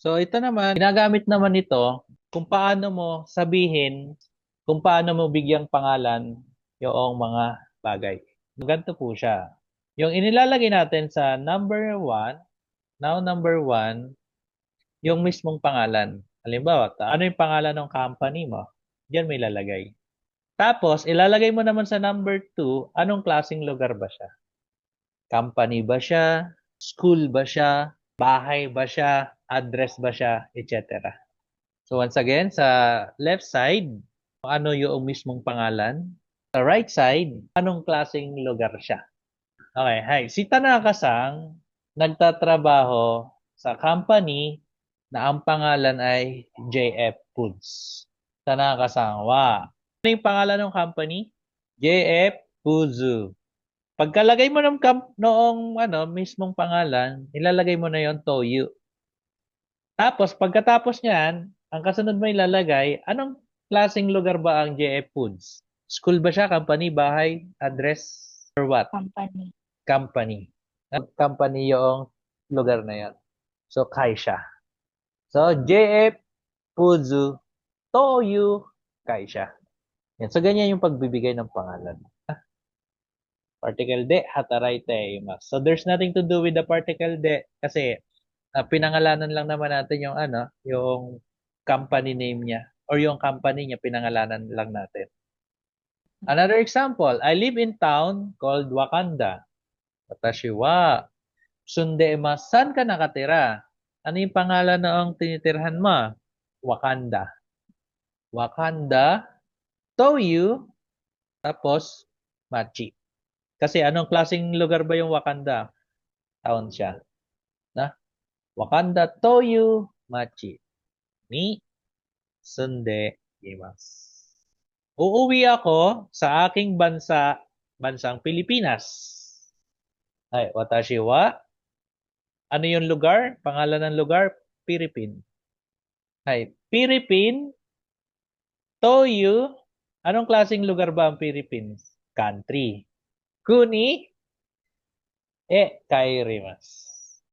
So ito naman, ginagamit naman ito kung paano mo sabihin, kung paano mo bigyang pangalan yung mga bagay. Ganito po siya. Yung inilalagay natin sa number one, now number one, yung mismong pangalan. Halimbawa, ano yung pangalan ng company mo? Diyan may lalagay. Tapos, ilalagay mo naman sa number two, anong klaseng lugar ba siya? Company ba siya? School ba siya? Bahay ba siya? Address ba siya? Etc. So once again, sa left side, ano yung mismong pangalan? Sa right side, anong klaseng lugar siya? Okay, hi. Si Tanaka-sang nagtatrabaho sa company na ang pangalan ay JF Foods. Tanaka-sang, wa. Ano yung pangalan ng company? JF Foods. Pagkalagay mo ng noong mismong pangalan, ilalagay mo na yon Toyo. Tapos, pagkatapos niyan, ang kasunod mo ilalagay, anong klaseng lugar ba ang JF Foods? School ba siya? Company? Bahay? Address? Or what? Company. Company. Company yung lugar na yan. So, Kaisha. So, JF Foods Toyo Kaisha. Yan. So, ganyan yung pagbibigay ng pangalan. Particle de, hataraite imasu. So, there's nothing to do with the particle de kasi pinangalanan lang naman natin yung yung company name niya or yung company niya pinangalanan lang natin. Another example, I live in town called Wakanda. Watashi wa sundeima. Saan ka nakatira? Ano yung pangalan ng tinitirhan mo? Wakanda. Wakanda, Toyu, tapos Machi. Kasi anong klaseng lugar ba yung Wakanda? Town siya. Na? Wakanda, Toyu, Machi. Ni Sunde imasu. Uuwi ako sa aking bansang Pilipinas. Ay, watashi wa. Ano yung lugar? Pangalan ng lugar? Philippine. Ay, Philippine, Toyo. Anong klaseng lugar ba ang Philippines? Country. Kuni, kairimasu.